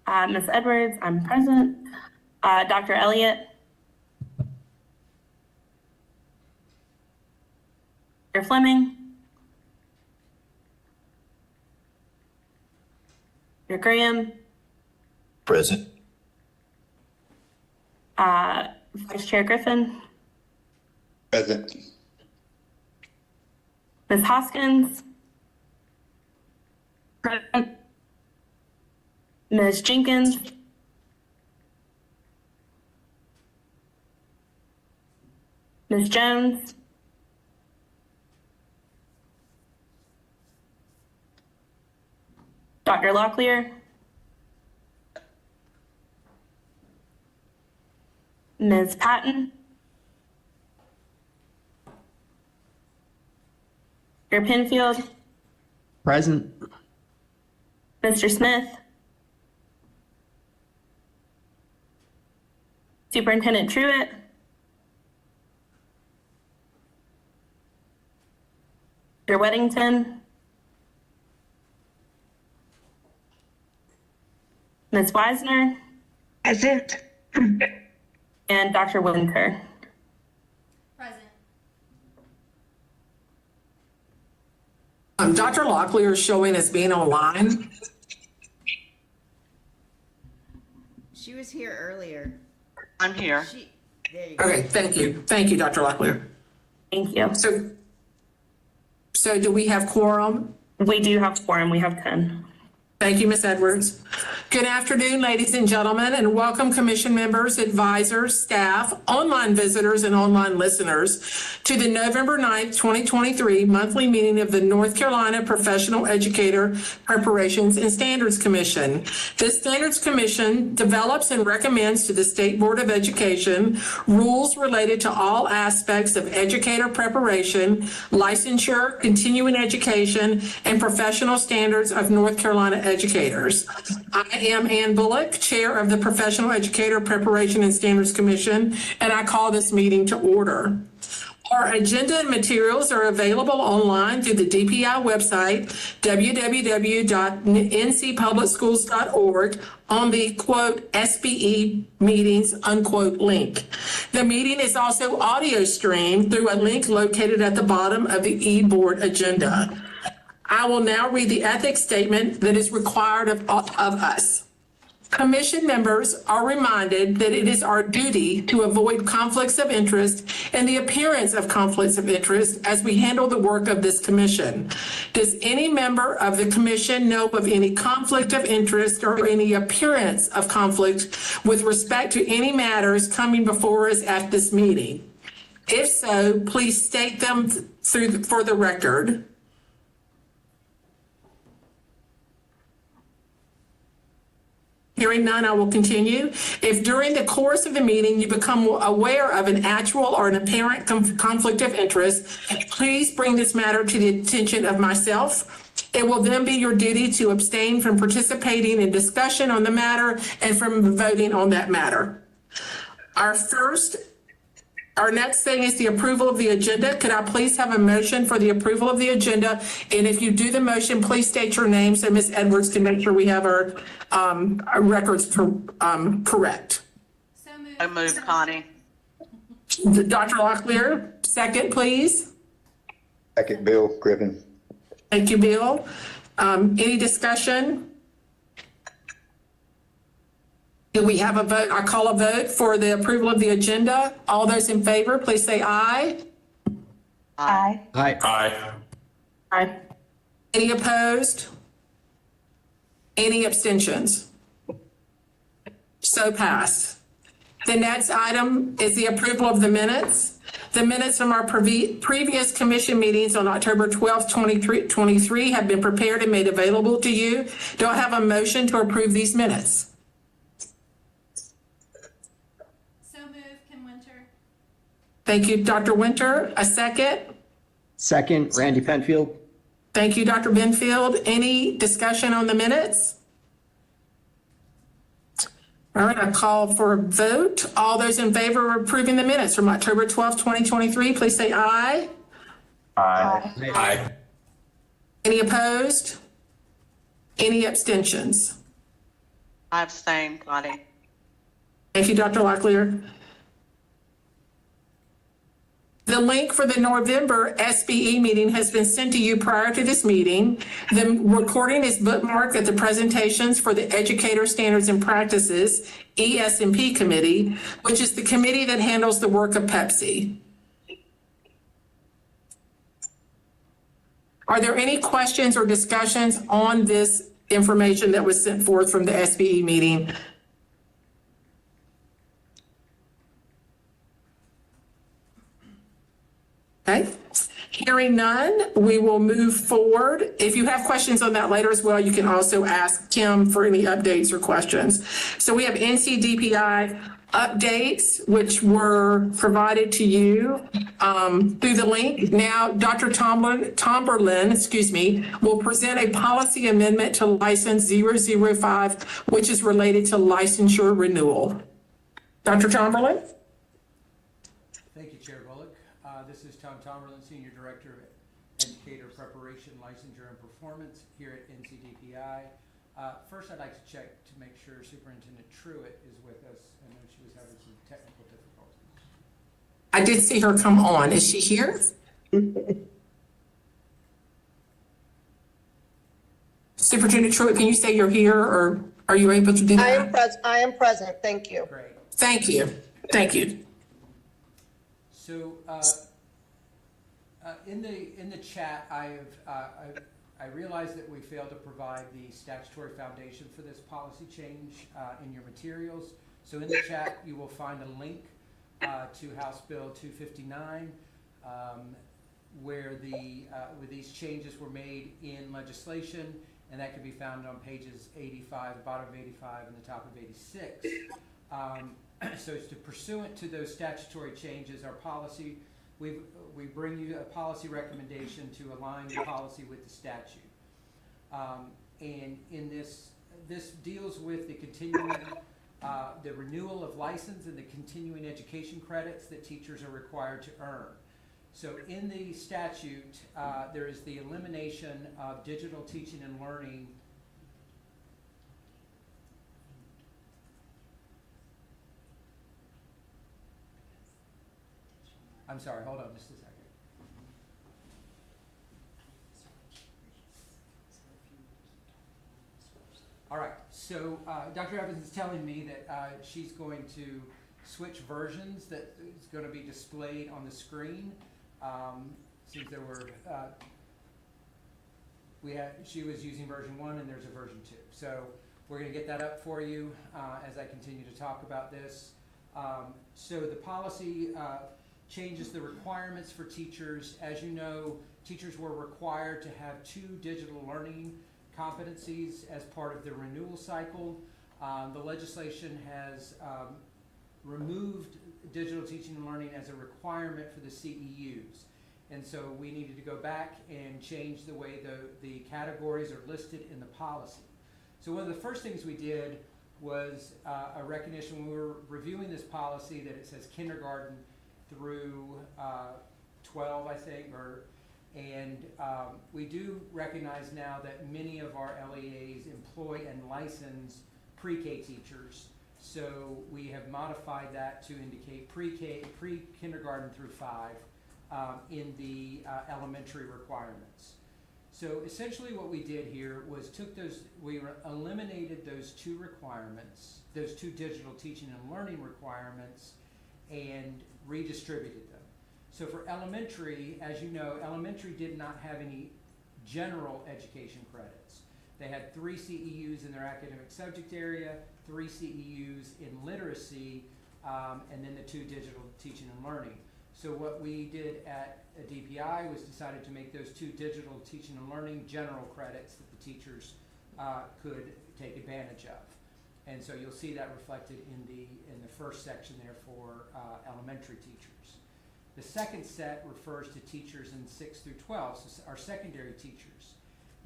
Ms. Edwards, I'm present. Dr. Elliott. Dr. Fleming. Dr. Graham. Present. Vice Chair Griffin. Present. Ms. Hoskins. Present. Ms. Jenkins. Ms. Jones. Dr. Locklear. Ms. Patton. Dr. Penfield. Present. Mr. Smith. Superintendent Truitt. Dr. Weddington. Ms. Wisner. Present. And Dr. Winter. Present. Dr. Locklear is showing as being online. She was here earlier. I'm here. There you go. Okay, thank you. Thank you, Dr. Locklear. Thank you. So do we have quorum? We do have quorum. We have 10. Thank you, Ms. Edwards. Good afternoon, ladies and gentlemen, and welcome commission members, advisors, staff, online visitors, and online listeners to the November 9th, 2023 monthly meeting of the North Carolina Professional Educator Preparations and Standards Commission. This Standards Commission develops and recommends to the State Board of Education rules related to all aspects of educator preparation, licensure, continuing education, and professional standards of North Carolina educators. I am Ann Bullock, Chair of the Professional Educator Preparation and Standards Commission, and I call this meeting to order. Our agenda and materials are available online through the DPI website, www.ncpublicschools.org, on the quote SBE meetings unquote link. The meeting is also audio streamed through a link located at the bottom of the e-board agenda. I will now read the ethics statement that is required of us. Commission members are reminded that it is our duty to avoid conflicts of interest and the appearance of conflicts of interest as we handle the work of this commission. Does any member of the commission know of any conflict of interest or any appearance of conflict with respect to any matters coming before us at this meeting? If so, please state them for the record. Hearing none, I will continue. If during the course of the meeting you become aware of an actual or an apparent conflict of interest, please bring this matter to the attention of myself. It will then be your duty to abstain from participating in discussion on the matter and from voting on that matter. Our next thing is the approval of the agenda. Could I please have a motion for the approval of the agenda? And if you do the motion, please state your name so Ms. Edwards can make sure we have our records correct. So moved. I move, Connie. Dr. Locklear, second, please. Second, Bill Griffin. Thank you, Bill. Any discussion? Do we have a vote? I call a vote for the approval of the agenda. All those in favor, please say aye. Aye. Aye. Aye. Any opposed? Any abstentions? So passed. The next item is the approval of the minutes. The minutes from our previous commission meetings on October 12th, 2023 have been prepared and made available to you. Do I have a motion to approve these minutes? So moved, Kim Winter. Thank you, Dr. Winter. A second? Second, Randy Penfield. Thank you, Dr. Benfield. Any discussion on the minutes? All right, I call for a vote. All those in favor of approving the minutes from October 12th, 2023, please say aye. Aye. Aye. Any opposed? Any abstentions? I abstain, Claudia. Thank you, Dr. Locklear. The link for the November SBE meeting has been sent to you prior to this meeting. The recording is bookmarked at the presentations for the Educator Standards and Practices, ES&P Committee, which is the committee that handles the work of Pepsi. Are there any questions or discussions on this information that was sent forth from the SBE meeting? Okay, hearing none, we will move forward. If you have questions on that later as well, you can also ask Kim for any updates or questions. So we have NCDPI updates, which were provided to you through the link. Now, Dr. Tomberlin, will present a policy amendment to license 005, which is related to licensure renewal. Dr. Tomberlin? Thank you, Chair Bullock. This is Tom Tomberlin, Senior Director of Educator Preparation, Licensure, and Performance here at NCDPI. First, I'd like to check to make sure Superintendent Truitt is with us. I know she was having some technical difficulties. I did see her come on. Is she here? Superintendent Truitt, can you say you're here, or are you able to do that? I am present, thank you. Great. Thank you. Thank you. So, in the chat, I realize that we failed to provide the statutory foundation for this policy change in your materials. So in the chat, you will find a link to House Bill 259, where these changes were made in legislation, and that can be found on pages 85, the bottom of 85, and the top of 86. So it's pursuant to those statutory changes, our policy, we bring you a policy recommendation to align the policy with the statute. And in this deals with the continuing, the renewal of license and the continuing education credits that teachers are required to earn. So in the statute, there is the elimination of digital teaching and learning. I'm sorry, hold on just a second. All right, so Dr. Evans is telling me that she's going to switch versions that is going to be displayed on the screen. Since there were, she was using version 1 and there's a version 2. So we're going to get that up for you as I continue to talk about this. So the policy changes the requirements for teachers. As you know, teachers were required to have 2 digital learning competencies as part of the renewal cycle. The legislation has removed digital teaching and learning as a requirement for the CEUs. And so we needed to go back and change the way the categories are listed in the policy. So one of the first things we did was a recognition when we were reviewing this policy that it says kindergarten through 12, I think, and we do recognize now that many of our LEAs employ and license pre-K teachers. So we have modified that to indicate pre-K, pre-kindergarten through 5 in the elementary requirements. So essentially what we did here was eliminated those 2 requirements, those 2 digital teaching and learning requirements, and redistributed them. So for elementary, as you know, elementary did not have any general education credits. They had 3 CEUs in their academic subject area, 3 CEUs in literacy, and then the 2 digital teaching and learning. So what we did at DPI was decided to make those 2 digital teaching and learning general credits that the teachers could take advantage of. And so you'll see that reflected in the first section there for elementary teachers. The second set refers to teachers in 6 through 12, so our secondary teachers.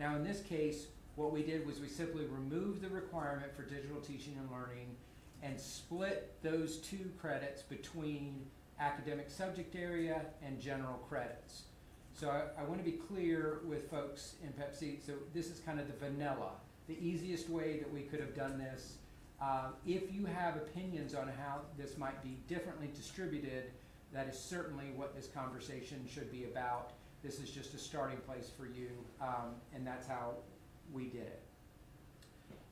Now in this case, what we did was we simply removed the requirement for digital teaching and learning and split those 2 credits between academic subject area and general credits. So I want to be clear with folks in Pepsi, so this is kind of the vanilla, the easiest way that we could have done this. If you have opinions on how this might be differently distributed, that is certainly what this conversation should be about. This is just a starting place for you, and that's how we did it.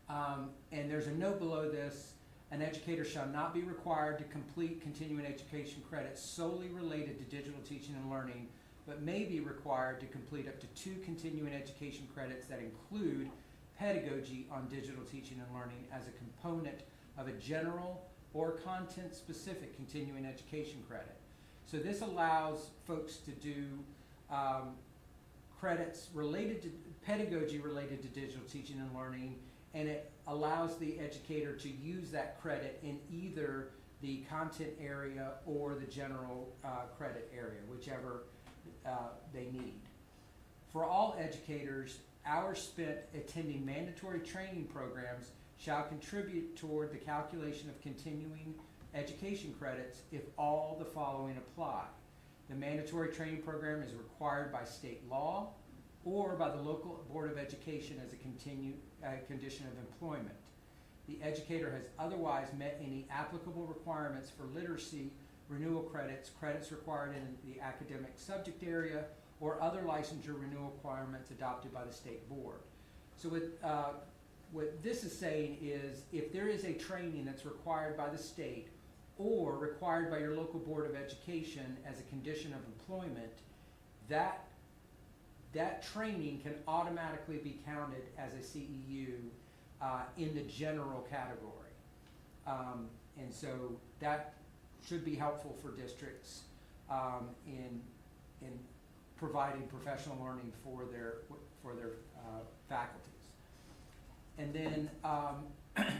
And there's a note below this: an educator shall not be required to complete continuing education credits solely related to digital teaching and learning, but may be required to complete up to 2 continuing education credits that include pedagogy on digital teaching and learning as a component of a general or content-specific continuing education credit. So this allows folks to do credits related to pedagogy related to digital teaching and learning, and it allows the educator to use that credit in either the content area or the general credit area, whichever they need. For all educators, hours spent attending mandatory training programs shall contribute toward the calculation of continuing education credits if all the following apply. The mandatory training program is required by state law or by the local Board of Education as a condition of employment. The educator has otherwise met any applicable requirements for literacy renewal credits, credits required in the academic subject area, or other licensure renewal requirements adopted by the state board. So what this is saying is, if there is a training that's required by the state or required by your local Board of Education as a condition of employment, that training can automatically be counted as a CEU in the general category. And so that should be helpful for districts in providing professional learning for their faculties. And then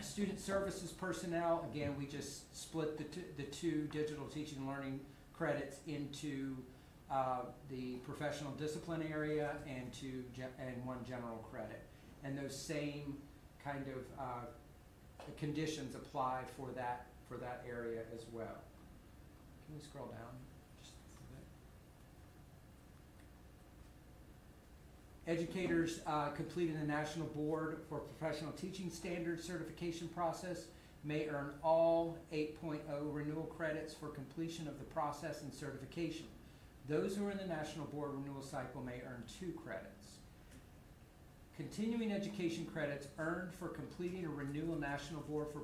student services personnel, again, we just split the two digital teaching and learning credits into the professional discipline area and one general credit. And those same kind of conditions apply for that area as well. Can we scroll down just a bit? Educators completing the National Board for Professional Teaching Standards certification process may earn all 8.0 renewal credits for completion of the process and certification. Those who are in the National Board renewal cycle may earn 2 credits. Continuing education credits earned for completing a renewal National Board for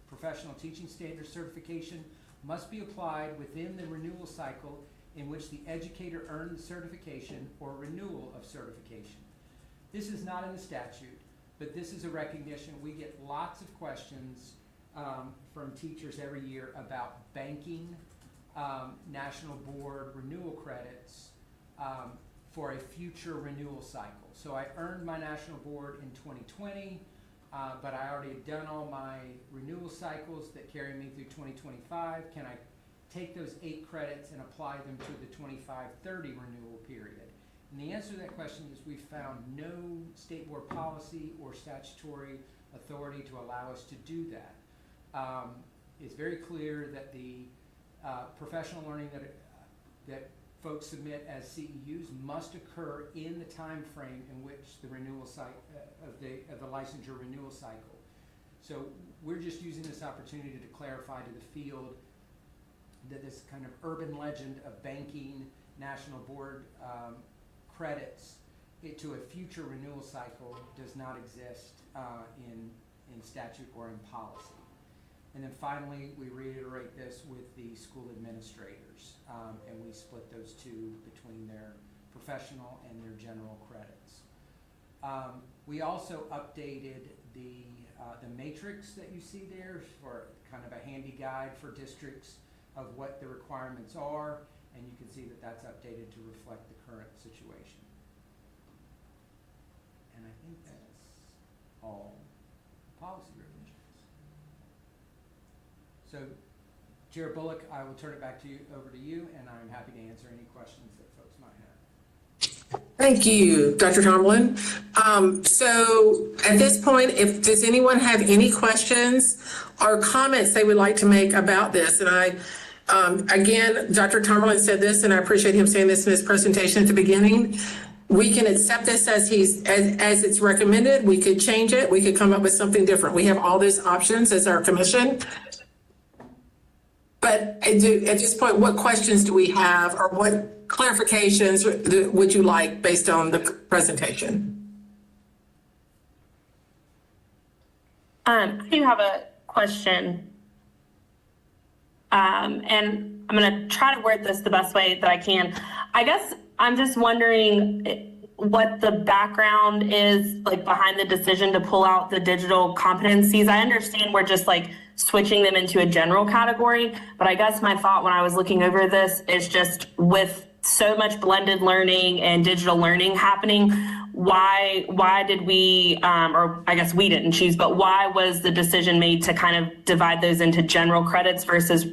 Professional Teaching Standards certification must be applied within the renewal cycle in which the educator earned the certification or renewal of certification. This is not in the statute, but this is a recognition. We get lots of questions from teachers every year about banking National Board renewal credits for a future renewal cycle. So I earned my National Board in 2020, but I already had done all my renewal cycles that carry me through 2025. Can I take those 8 credits and apply them to the 25-30 renewal period? And the answer to that question is we've found no state board policy or statutory authority to allow us to do that. It's very clear that the professional learning that folks submit as CEUs must occur in the time frame in which the renewal cycle of the licensure renewal cycle. So we're just using this opportunity to clarify to the field that this kind of urban legend of banking National Board credits to a future renewal cycle does not exist in statute or in policy. And then finally, we reiterate this with the school administrators, and we split those two between their professional and their general credits. We also updated the matrix that you see there for kind of a handy guide for districts of what the requirements are, and you can see that that's updated to reflect the current situation. And I think that's all policy revisions. So, Chair Bullock, I will turn it back over to you, and I'm happy to answer any questions that folks might have. Thank you, Dr. Tomlin. So at this point, does anyone have any questions or comments they would like to make about this? And again, Dr. Tomlin said this, and I appreciate him saying this in his presentation at the beginning. we can accept this as as it's recommended. We could change it. We could come up with something different. We have all these options as our commission. But at this point, what questions do we have, or what clarifications would you like based on the presentation? I do have a question. And I'm going to try to word this the best way that I can. I guess I'm just wondering what the background is like behind the decision to pull out the digital competencies. I understand we're just like switching them into a general category, but I guess my thought when I was looking over this is just with so much blended learning and digital learning happening, why did we, or I guess we didn't choose, but why was the decision made to kind of divide those into general credits versus,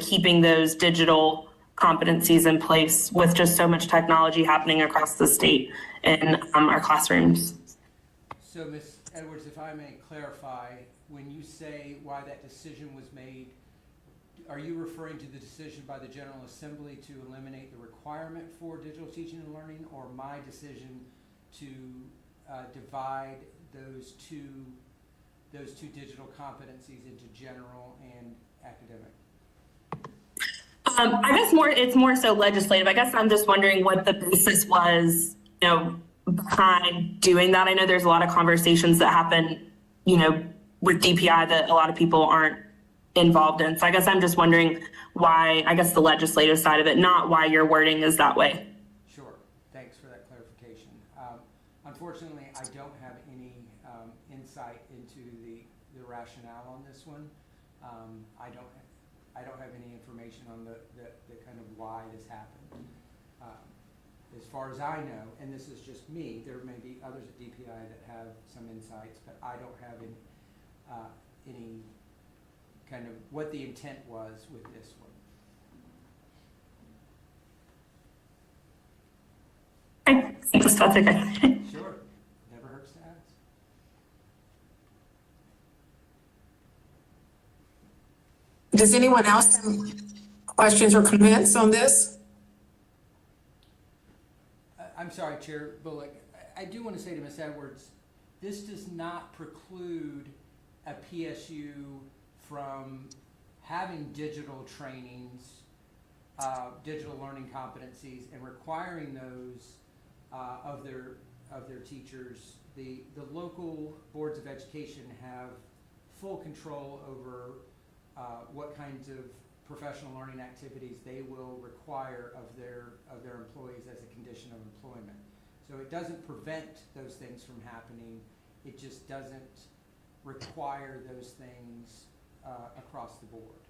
keeping those digital competencies in place with just so much technology happening across the state in our classrooms? So Ms. Edwards, if I may clarify, when you say why that decision was made, are you referring to the decision by the General Assembly to eliminate the requirement for digital teaching and learning, or my decision to divide those two digital competencies into general and academic? I guess it's more so legislative. I guess I'm just wondering what the basis was, behind doing that. I know there's a lot of conversations that happen, with DPI that a lot of people aren't involved in. So I guess I'm just wondering why, I guess the legislative side of it, not why your wording is that way. Sure. Thanks for that clarification. Unfortunately, I don't have any insight into the rationale on this one. I don't have any information on the kind of why this happened. As far as I know, and this is just me, there may be others at DPI that have some insights, but I don't have any kind of what the intent was with this one. That's okay. Sure, never hurts to ask. Does anyone else have questions or comments on this? I'm sorry, Chair Bullock. I do want to say to Ms. Edwards, this does not preclude a PSU from having digital trainings, digital learning competencies, and requiring those of their teachers. The local boards of education have full control over what kinds of professional learning activities they will require of their employees as a condition of employment. So it doesn't prevent those things from happening. It just doesn't require those things across the board.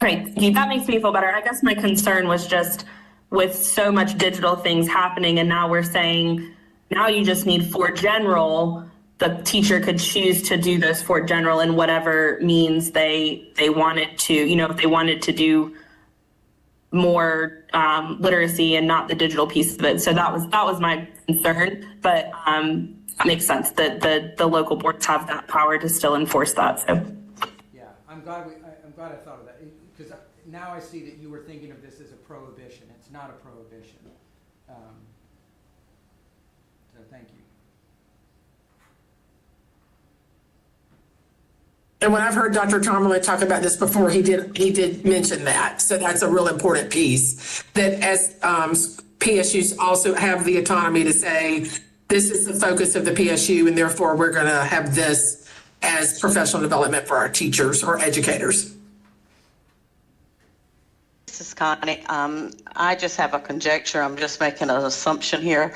Great, that makes me feel better. I guess my concern was just with so much digital things happening, and now we're saying, now you just need for general. The teacher could choose to do this for general in whatever means they wanted to, if they wanted to do more literacy and not the digital piece of it. So that was my concern, but it makes sense that the local boards have that power to still enforce that. So yeah, I'm glad I thought of that, because now I see that you were thinking of this as a prohibition. It's not a prohibition. So thank you. And when I've heard Dr. Tomlin talk about this before, he did mention that. So that's a real important piece, that as PSUs also have the autonomy to say, this is the focus of the PSU, and therefore we're going to have this as professional development for our teachers or educators. This is Connie. I just have a conjecture. I'm just making an assumption here.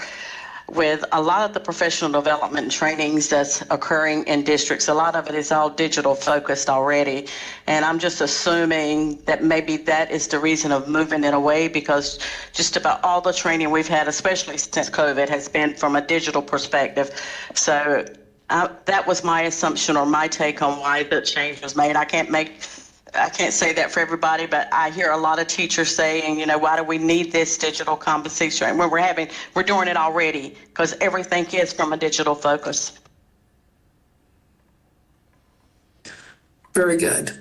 With a lot of the professional development trainings that's occurring in districts, a lot of it is all digital focused already. And I'm just assuming that maybe that is the reason of moving it away, because just about all the training we've had, especially since COVID, has been from a digital perspective. So that was my assumption or my take on why the change was made. I can't say that for everybody, but I hear a lot of teachers saying, why do we need this digital compensation when we're doing it already, because everything is from a digital focus. Very good.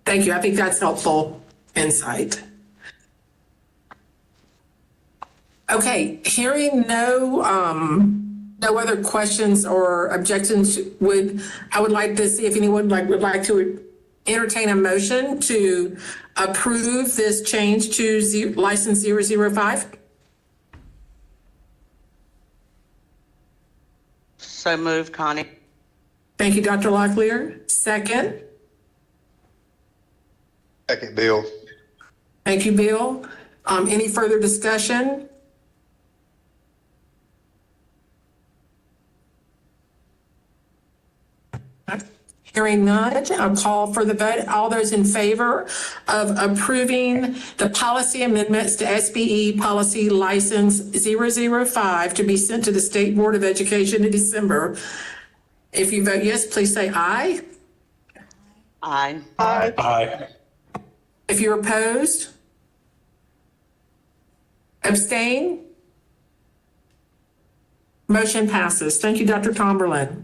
Thank you. I think that's helpful insight. Okay, hearing no other questions or objections, I would like to see if anyone would like to entertain a motion to approve this change to license 005. So moved, Connie. Thank you, Dr. Locklear. Second. Second, Bill. Thank you, Bill. Any further discussion? Hearing none, I'll call for the vote. All those in favor of approving the policy amendments to SBE Policy License 005 to be sent to the State Board of Education in December. If you vote yes, please say aye. Aye. Aye. If you're opposed? Abstain? Motion passes. Thank you, Dr. Tomberlin.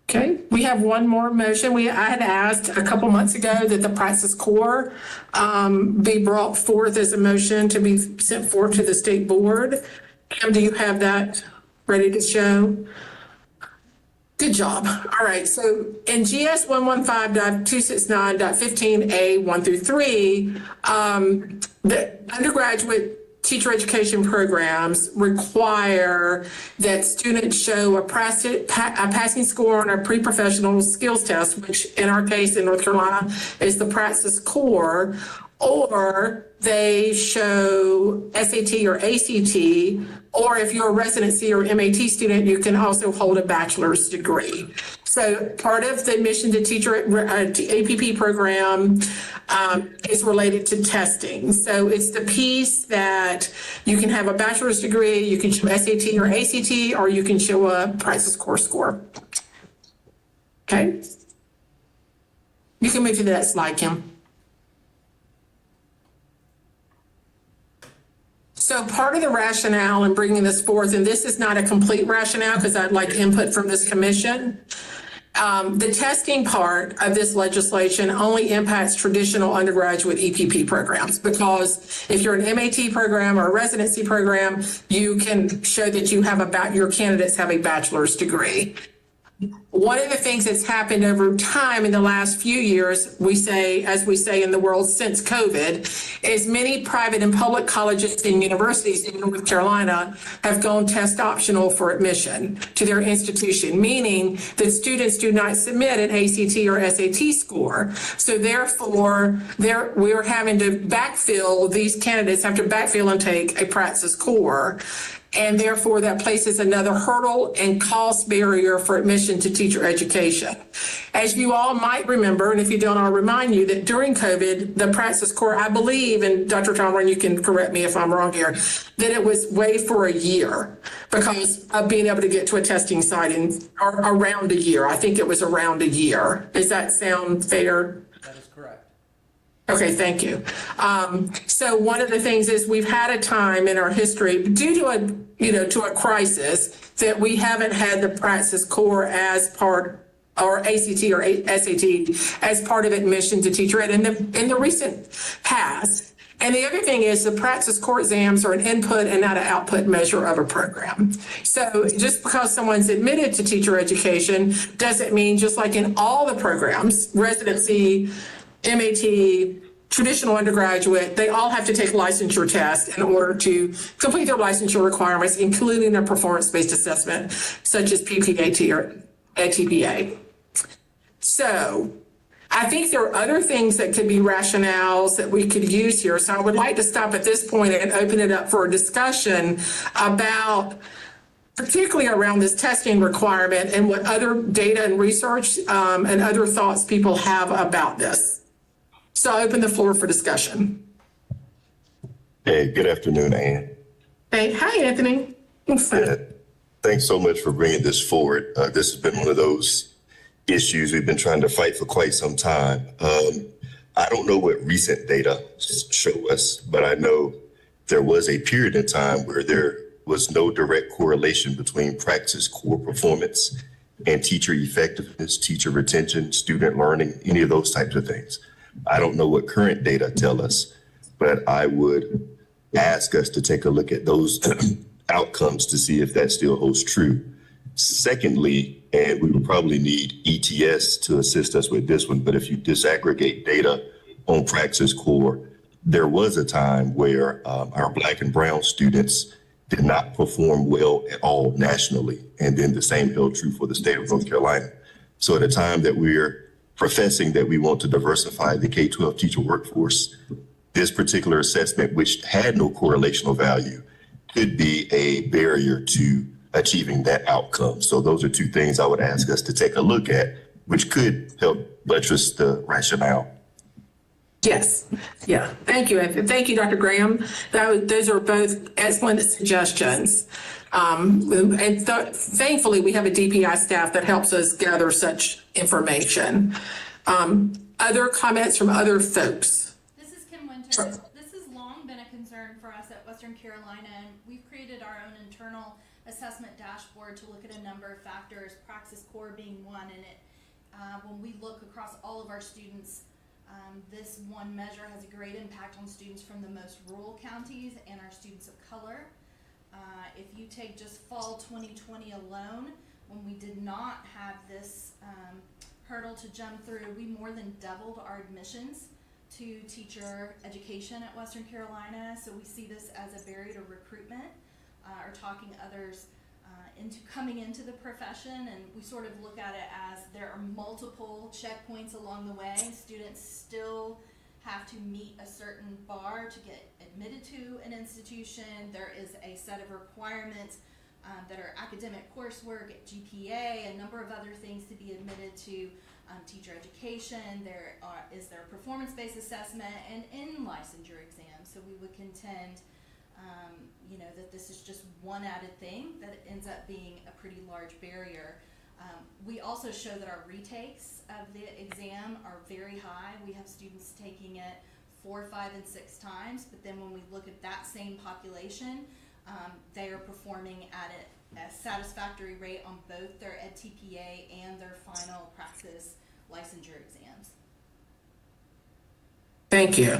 Okay, we have one more motion. I had asked a couple months ago that the Praxis Core be brought forth as a motion to be sent forth to the state board. Pam, do you have that ready to show? Good job. All right, so in GS 115.269.15A 1 through 3, the undergraduate teacher education programs require that students show a passing score on a pre-professional skills test, which in our case in North Carolina is the Praxis Core, or they show SAT or ACT, or if you're a residency or MAT student, you can also hold a bachelor's degree. So part of the admission to teacher APP program is related to testing. So it's the piece that you can have a bachelor's degree, you can show SAT or ACT, or you can show a Praxis Core score. Okay? You can move to the next slide, Kim. So part of the rationale in bringing this forth, and this is not a complete rationale because I'd like input from this commission. The testing part of this legislation only impacts traditional undergraduate EPP programs, because if you're an MAT program or a residency program, you can show that you have your candidates have a bachelor's degree. One of the things that's happened over time in the last few years, as we say in the world since COVID, is many private and public colleges and universities in North Carolina have gone test optional for admission to their institution, meaning that students do not submit an ACT or SAT score. So therefore, we're having to backfill, these candidates have to backfill and take a Praxis Core. And therefore, that places another hurdle and cost barrier for admission to teacher education. As you all might remember, and if you don't, I'll remind you that during COVID, the Praxis Core, I believe, and Dr. Tomlin, you can correct me if I'm wrong here, that it was waived for a year because of being able to get to a testing site or around a year. I think it was around a year. Does that sound fair? That is correct. Okay, thank you. So one of the things is we've had a time in our history due to a crisis that we haven't had the Praxis Core as part, or ACT or SAT as part of admission to teacher ed in the recent past. And the other thing is the Praxis Core exams are an input and not an output measure of a program. So just because someone's admitted to teacher education doesn't mean, just like in all the programs, residency, MAT, traditional undergraduate, they all have to take licensure tests in order to complete their licensure requirements, including a performance-based assessment such as PPAT or ATPA. So I think there are other things that could be rationales that we could use here. So I would like to stop at this point and open it up for a discussion about particularly around this testing requirement and what other data and research and other thoughts people have about this. So I open the floor for discussion. Hey, good afternoon, Ann. Hey, hi, Anthony. Thanks so much for bringing this forward. This has been one of those issues we've been trying to fight for quite some time. I don't know what recent data show us, but I know there was a period in time where there was no direct correlation between Praxis Core performance and teacher effectiveness, teacher retention, student learning, any of those types of things. I don't know what current data tell us, but I would ask us to take a look at those outcomes to see if that still holds true. Secondly, and we would probably need ETS to assist us with this one, but if you disaggregate data on Praxis Core, there was a time where our Black and Brown students did not perform well at all nationally. And then the same held true for the state of North Carolina. So at a time that we're professing that we want to diversify the K-12 teacher workforce, this particular assessment, which had no correlational value, could be a barrier to achieving that outcome. So those are two things I would ask us to take a look at, which could help buttress the rationale. Yes, yeah, thank you. And thank you, Dr. Graham. Those are both excellent suggestions. Thankfully, we have a DPI staff that helps us gather such information. Other comments from other folks? This is Kim Winter. This has long been a concern for us at Western Carolina, and we've created our own internal assessment dashboard to look at a number of factors, Praxis Core being one. And when we look across all of our students, this one measure has a great impact on students from the most rural counties and our students of color. If you take just fall 2020 alone, when we did not have this hurdle to jump through, we more than doubled our admissions to teacher education at Western Carolina. So we see this as a barrier to recruitment or talking others into coming into the profession, and we sort of look at it as there are multiple checkpoints along the way. Students still have to meet a certain bar to get admitted to an institution. There is a set of requirements that are academic coursework, GPA, a number of other things to be admitted to teacher education. There is their performance-based assessment and in-licensure exams. So we would contend that this is just one added thing that ends up being a pretty large barrier. We also show that our retakes of the exam are very high. We have students taking it 4, 5, and 6 times, but then when we look at that same population, they are performing at a satisfactory rate on both their EdTPA and their final Praxis licensure exams. Thank you.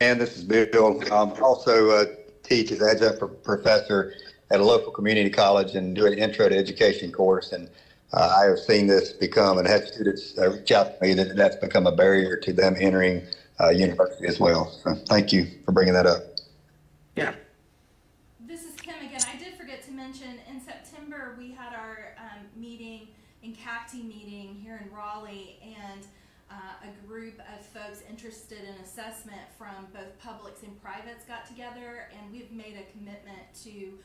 And this is Bill. Also teach as adjunct professor at a local community college and do an intro to education course. And I have seen this become, and had students reach out to me that that's become a barrier to them entering university as well. So thank you for bringing that up. Yeah. This is Kim again. I did forget to mention in September we had our meeting in CACT meeting here in Raleigh, and a group of folks interested in assessment from both publics and privates got together, and we've made a commitment to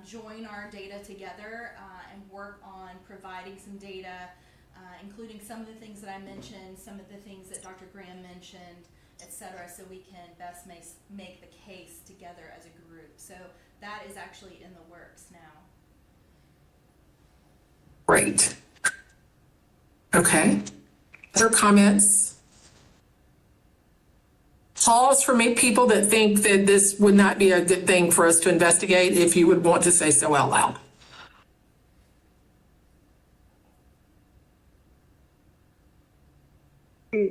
join our data together and work on providing some data, including some of the things that I mentioned, some of the things that Dr. Graham mentioned, etc., so we can best make the case together as a group. So that is actually in the works now. Great. Okay. Other comments? Pause for me, people that think that this would not be a good thing for us to investigate, if you would want to say so out loud.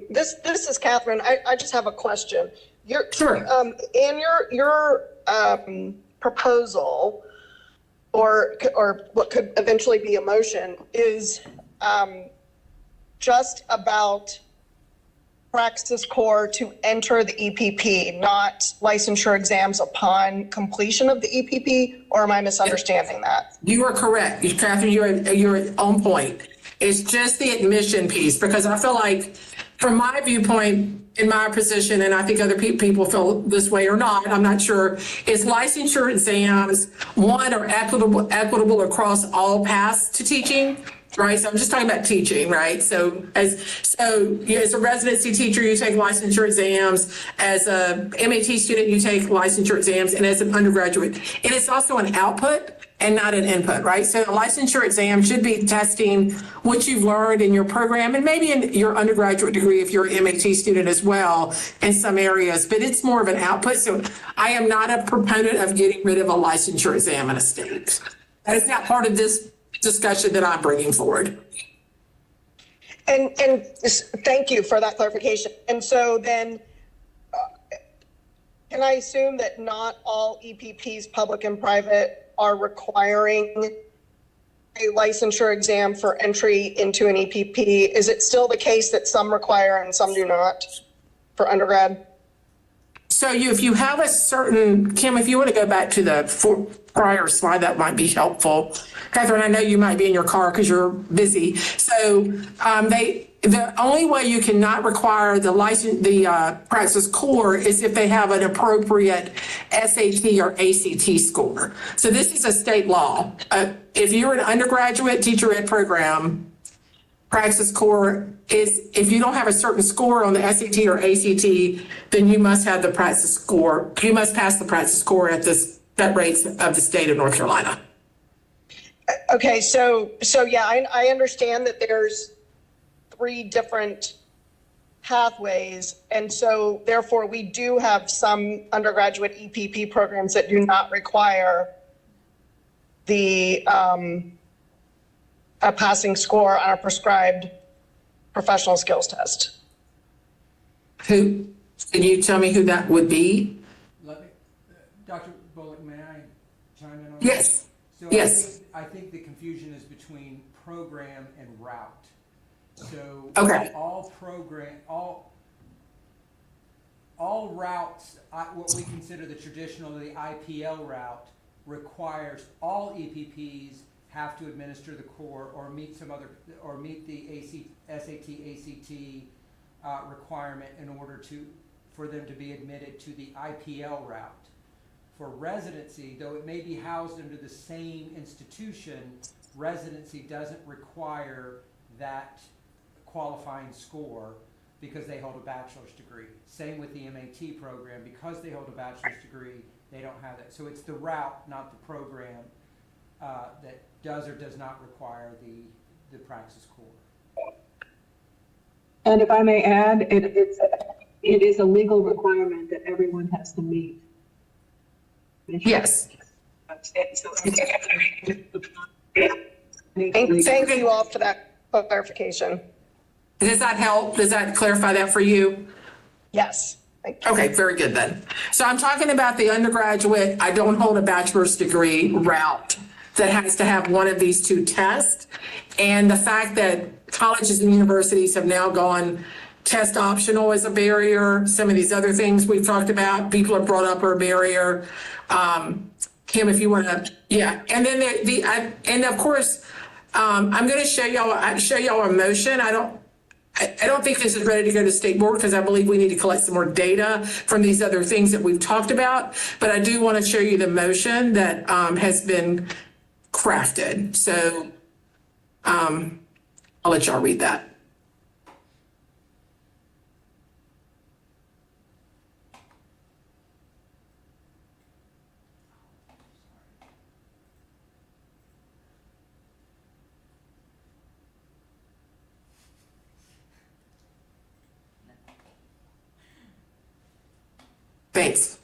This is Catherine. I just have a question. Sure. In your proposal, or what could eventually be a motion, is just about Praxis Core to enter the EPP, not licensure exams upon completion of the EPP, or am I misunderstanding that? You are correct, Catherine. You're on point. It's just the admission piece, because I feel like, from my viewpoint, in my position, and I think other people feel this way or not, I'm not sure, is licensure exams, one, are equitable across all paths to teaching, right? So I'm just talking about teaching, right? So as a residency teacher, you take licensure exams. As a MAT student, you take licensure exams, and as an undergraduate. And it's also an output and not an input, right? So a licensure exam should be testing what you've learned in your program, and maybe in your undergraduate degree if you're an MAT student as well in some areas, but it's more of an output. So I am not a proponent of getting rid of a licensure exam in a state. That is not part of this discussion that I'm bringing forward. And thank you for that clarification. And so then, can I assume that not all EPPs, public and private, are requiring a licensure exam for entry into an EPP? Is it still the case that some require and some do not for undergrad? So if you have a certain, Kim, if you want to go back to the prior slide, that might be helpful. Catherine, I know you might be in your car because you're busy. So the only way you cannot require the Praxis core is if they have an appropriate SAT or ACT score. So this is a state law. If you're an undergraduate teacher ed program, Praxis core is, if you don't have a certain score on the SAT or ACT, then you must have the Praxis score. You must pass the Praxis score at the set rates of the state of North Carolina. Okay, so yeah, I understand that there's 3 different pathways. And so therefore we do have some undergraduate EPP programs that do not require the a passing score on a prescribed professional skills test. Can you tell me who that would be? Let me, Dr. Bullock, may I chime in on that? Yes. So Yes. I think the confusion is between program and route. So Okay. all routes, what we consider the traditional, the IPL route, requires all EPPs have to administer the core or meet the SAT, ACT requirement in order for them to be admitted to the IPL route. For residency, though it may be housed under the same institution, residency doesn't require that qualifying score because they hold a bachelor's degree. Same with the MAT program, because they hold a bachelor's degree, they don't have that. So it's the route, not the program, that does or does not require the Praxis core. And if I may add, it is a legal requirement that everyone has to meet. Yes. Thank you all for that clarification. Does that help? Does that clarify that for you? Yes. Thank you. Okay, very good then. So I'm talking about the undergraduate, I don't hold a bachelor's degree route that has to have one of these 2 tests. And the fact that colleges and universities have now gone test optional as a barrier, some of these other things we've talked about, people have brought up are a barrier. Kim, if you want to, yeah. And then and of course, I'm going to show y'all a motion. I don't think this is ready to go to state board because I believe we need to collect some more data from these other things that we've talked about. But I do want to show you the motion that has been crafted. So I'll let y'all read that. Thanks.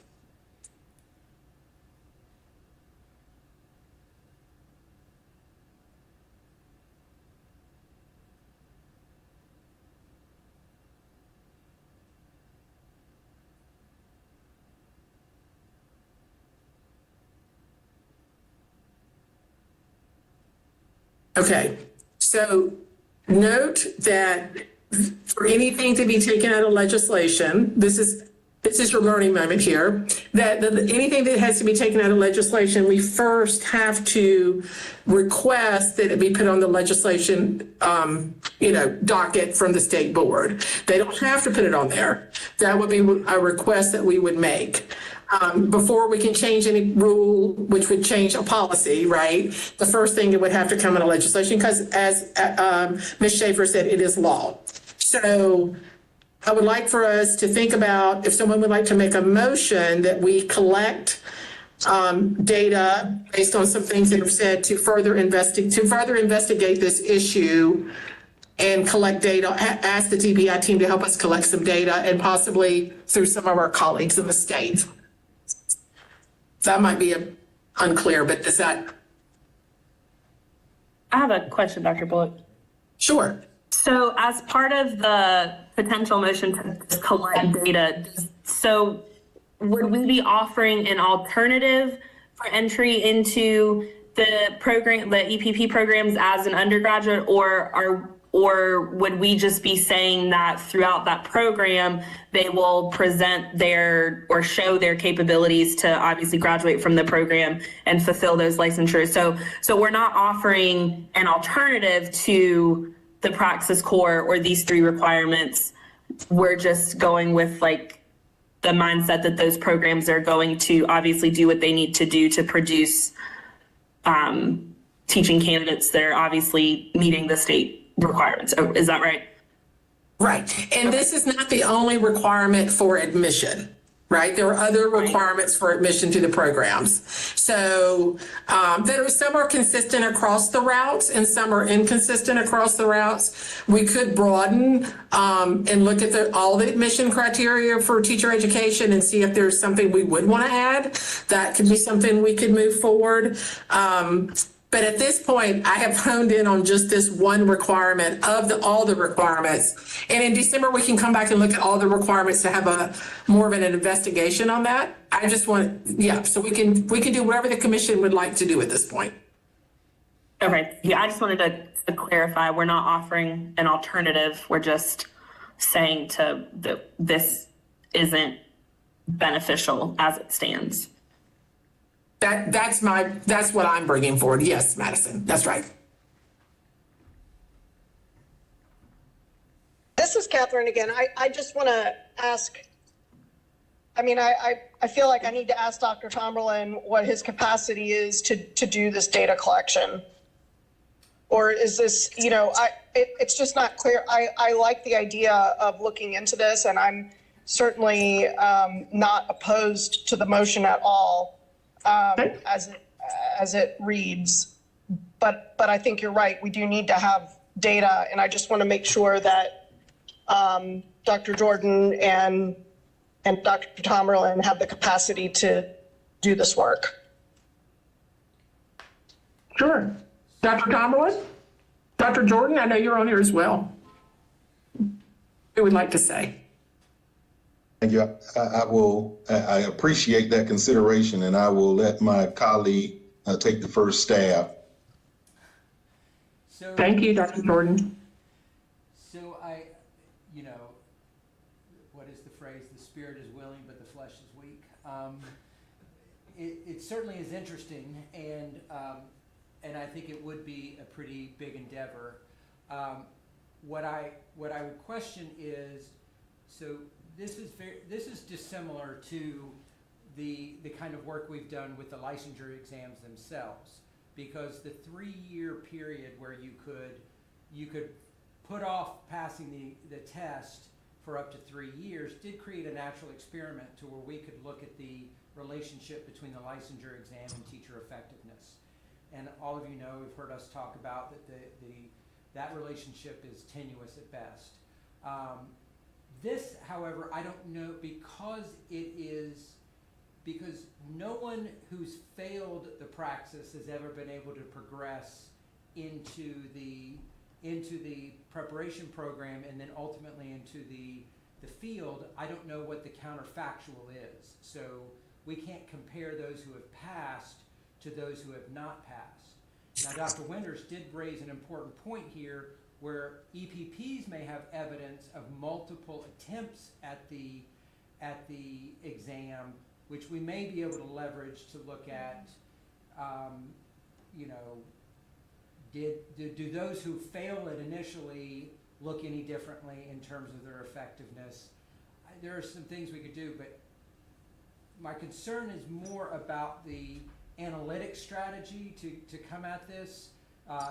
Okay, so note that for anything to be taken out of legislation, this is your learning moment here, that anything that has to be taken out of legislation, we first have to request that it be put on the legislation, docket from the state board. They don't have to put it on there. That would be a request that we would make. Before we can change any rule, which would change a policy, right? The first thing that would have to come into legislation, because as Ms. Schaefer said, it is law. So I would like for us to think about if someone would like to make a motion that we collect data based on some things that are said to further investigate this issue and collect data, ask the TBI team to help us collect some data and possibly through some of our colleagues in the state. That might be unclear, but does that? I have a question, Dr. Bullock. Sure. So as part of the potential motion to collect data, so would we be offering an alternative for entry into the program, the EPP programs as an undergraduate, or would we just be saying that throughout that program, they will present their or show their capabilities to obviously graduate from the program and fulfill those licensures? So we're not offering an alternative to the Praxis Core or these 3 requirements. We're just going with like the mindset that those programs are going to obviously do what they need to do to produce teaching candidates that are obviously meeting the state requirements. Oh, is that right? Right. And this is not the only requirement for admission, right? There are other requirements for admission to the programs. So some are consistent across the routes and some are inconsistent across the routes. We could broaden and look at all the admission criteria for teacher education and see if there's something we would want to add. That could be something we could move forward. But at this point, I have honed in on just this one requirement of all the requirements. And in December, we can come back and look at all the requirements to have more of an investigation on that. I just want, so we can do whatever the commission would like to do at this point. Okay. Yeah, I just wanted to clarify, we're not offering an alternative. We're just saying this isn't beneficial as it stands. That's what I'm bringing forward. Yes, Madison, that's right. This is Catherine again. I just want to ask, I feel like I need to ask Dr. Tomberlin what his capacity is to do this data collection. Or is this, it's just not clear. I like the idea of looking into this, and I'm certainly not opposed to the motion at all. As it reads, but I think you're right. We do need to have data, and I just want to make sure that Dr. Jordan and Dr. Tomberlin have the capacity to do this work. Sure. Dr. Tomberlin? Dr. Jordan, I know you're on here as well. Who would like to say? Thank you. I appreciate that consideration, and I will let my colleague take the first stab. So, thank you, Dr. Jordan. So what is the phrase? The spirit is willing, but the flesh is weak. It certainly is interesting, and I think it would be a pretty big endeavor. What I would question is, so this is dissimilar to the kind of work we've done with the licensure exams themselves, because the 3-year period where you could put off passing the test for up to 3 years did create a natural experiment to where we could look at the relationship between the licensure exam and teacher effectiveness. And all of you know, we've heard us talk about that relationship is tenuous at best. This, however, I don't know, because no one who's failed the Praxis has ever been able to progress into the preparation program and then ultimately into the field. I don't know what the counterfactual is. So we can't compare those who have passed to those who have not passed. Now, Dr. Winters did raise an important point here, where EPPs may have evidence of multiple attempts at the exam, which we may be able to leverage to look at, do those who fail it initially look any differently in terms of their effectiveness? There are some things we could do, but my concern is more about the analytic strategy to come at this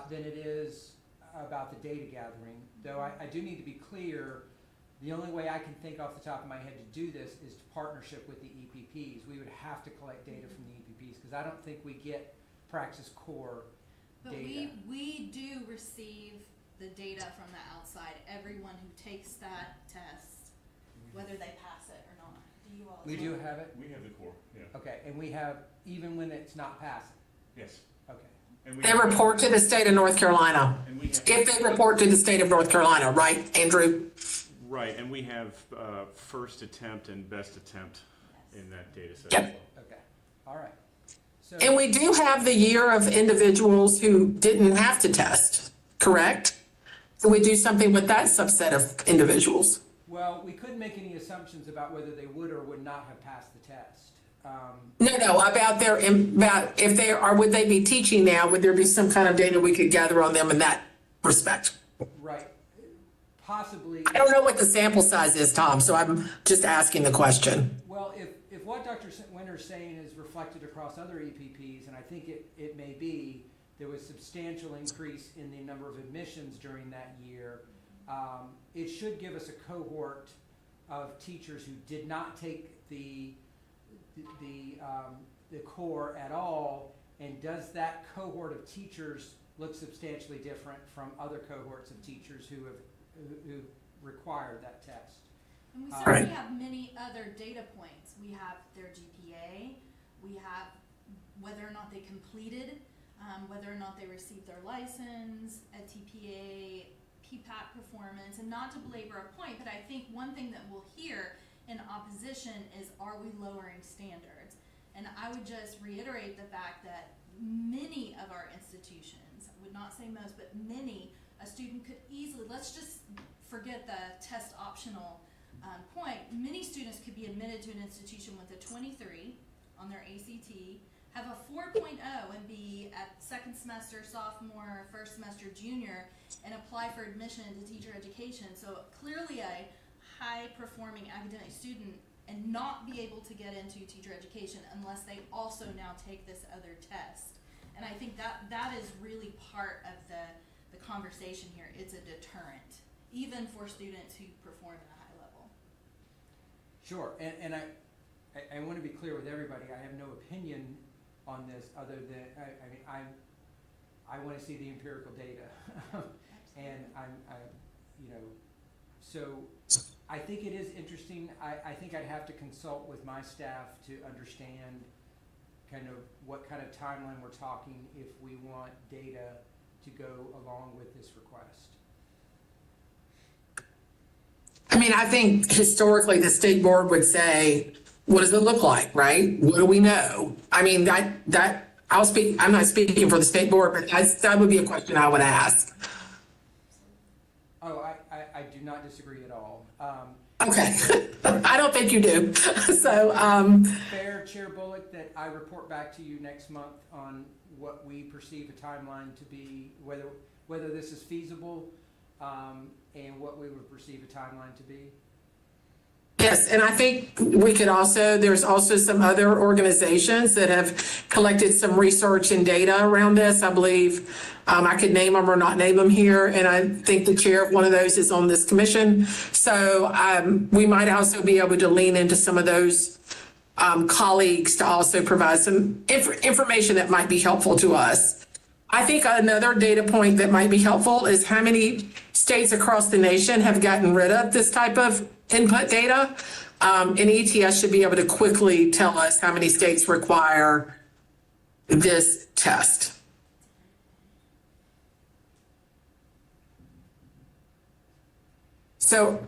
than it is about the data gathering. Though I do need to be clear, the only way I can think off the top of my head to do this is to partnership with the EPPs. We would have to collect data from the EPPs, because I don't think we get Praxis Core data. But we do receive the data from the outside. Everyone who takes that test, whether they pass it or not. Do you all? We do have it? We have the core, yeah. Okay, and we have, even when it's not passing? Yes. Okay. And They report to the state of North Carolina. If they report to the state of North Carolina, right, Andrew? Right, and we have first attempt and best attempt in that data set. Yep. Okay, all right. So, And we do have the year of individuals who didn't have to test, correct? So we do something with that subset of individuals. well, we couldn't make any assumptions about whether they would or would not have passed the test. No, about if they are, would they be teaching now? Would there be some kind of data we could gather on them in that respect? Right, possibly. I don't know what the sample size is, Tom, so I'm just asking the question. Well, if what Dr. Winter's saying is reflected across other EPPs, and I think it may be, there was substantial increase in the number of admissions during that year. It should give us a cohort of teachers who did not take the core at all, and does that cohort of teachers look substantially different from other cohorts of teachers who required that test? And we certainly have many other data points. We have their GPA, we have whether or not they completed, whether or not they received their license, a TPA, PPAP performance, and not to belabor a point, but I think one thing that we'll hear in opposition is, are we lowering standards? And I would just reiterate the fact that many of our institutions, I would not say most, but many, a student could easily, let's just forget the test optional point, many students could be admitted to an institution with a 23 on their ACT, have a 4.0 and be at second semester, sophomore, first semester, junior, and apply for admission into teacher education. So clearly a high-performing academic student and not be able to get into teacher education unless they also now take this other test. And I think that is really part of the conversation here. It's a deterrent, even for students who perform at a high level. Sure, and I want to be clear with everybody, I have no opinion on this other than, I want to see the empirical data. And so I think it is interesting. I think I'd have to consult with my staff to understand kind of what kind of timeline we're talking if we want data to go along with this request. I mean, I think historically the state board would say, what does it look like, right? What do we know? I mean, that I'm not speaking for the state board, but that would be a question I would ask. Oh, I do not disagree at all. Okay, I don't think you do. So, Fair, Chair Bullock, that I report back to you next month on what we perceive a timeline to be, whether this is feasible, and what we would perceive a timeline to be. yes, and I think we could also, there's also some other organizations that have collected some research and data around this. I believe I could name them or not name them here, and I think the chair of one of those is on this commission. So we might also be able to lean into some of those colleagues to also provide some information that might be helpful to us. I think another data point that might be helpful is how many states across the nation have gotten rid of this type of input data. And ETS should be able to quickly tell us how many states require this test. So,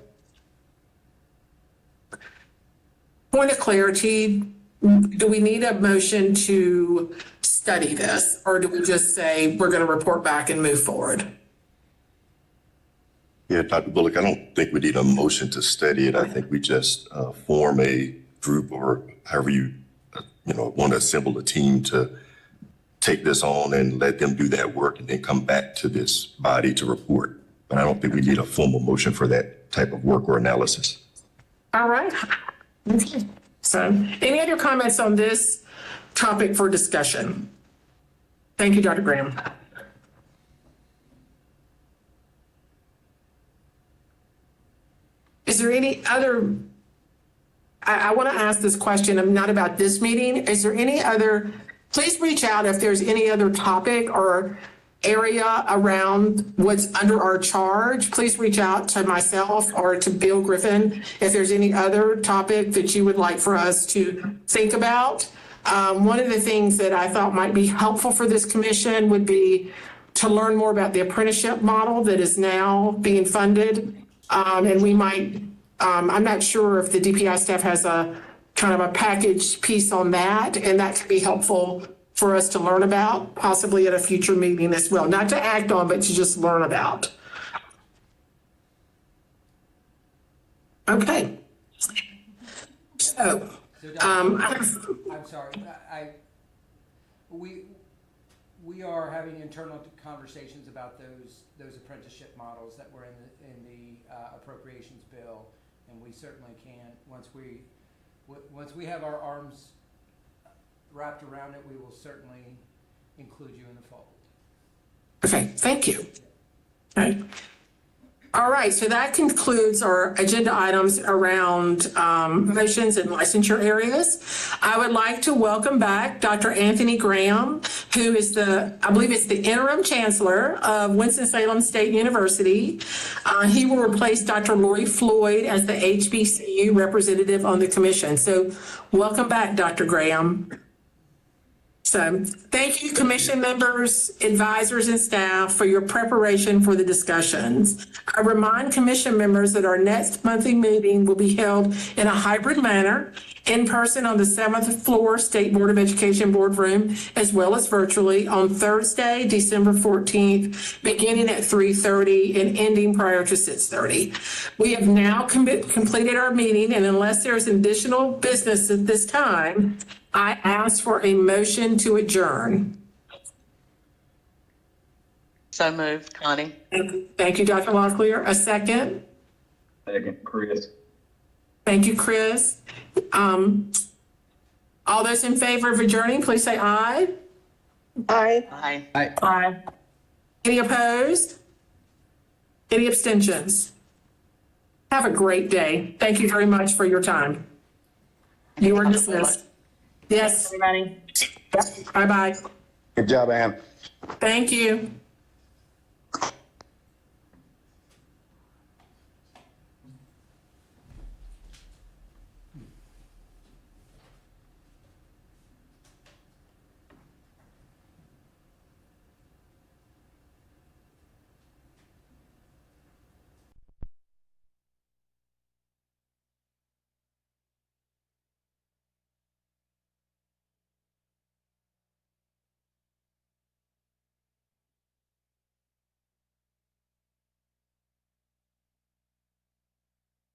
point of clarity, do we need a motion to study this, or do we just say we're going to report back and move forward? Yeah, Dr. Bullock, I don't think we need a motion to study it. I think we just form a group, or however you want to assemble a team to take this on and let them do that work and then come back to this body to report. But I don't think we need a formal motion for that type of work or analysis. All right. Okay. So, any other comments on this topic for discussion? Thank you, Dr. Graham. Is there any other, I want to ask this question, not about this meeting. Is there any other, please reach out if there's any other topic or area around what's under our charge. Please reach out to myself or to Bill Griffin if there's any other topic that you would like for us to think about. One of the things that I thought might be helpful for this commission would be to learn more about the apprenticeship model that is now being funded. And we might, I'm not sure if the DPI staff has a kind of a package piece on that, and that could be helpful for us to learn about, possibly at a future meeting as well. Not to act on, but to just learn about. Okay. So, I'm sorry, we are having internal conversations about those apprenticeship models that were in the appropriations bill, and we certainly can, once we have our arms wrapped around it, we will certainly include you in the fold. okay, thank you. Okay. All right, so that concludes our agenda items around motions and licensure areas. I would like to welcome back Dr. Anthony Graham, who is I believe it's the interim chancellor of Winston-Salem State University. He will replace Dr. Lori Floyd as the HBCU representative on the commission. So welcome back, Dr. Graham. So thank you, commission members, advisors, and staff for your preparation for the discussions. I remind commission members that our next monthly meeting will be held in a hybrid manner, in person on the 7th floor State Board of Education boardroom, as well as virtually on Thursday, December 14th, beginning at 3:30 and ending prior to 6:30. We have now completed our meeting, and unless there's additional business at this time, I ask for a motion to adjourn. So moved, Connie. Thank you, Dr. Locklear. A second? Second, Chris. Thank you, Chris. All those in favor of adjourning, please say aye. Aye. Aye. Aye. Any opposed? Any abstentions? Have a great day. Thank you very much for your time. You are dismissed. Yes. Everybody. Bye-bye. Good job, Ann. Thank you.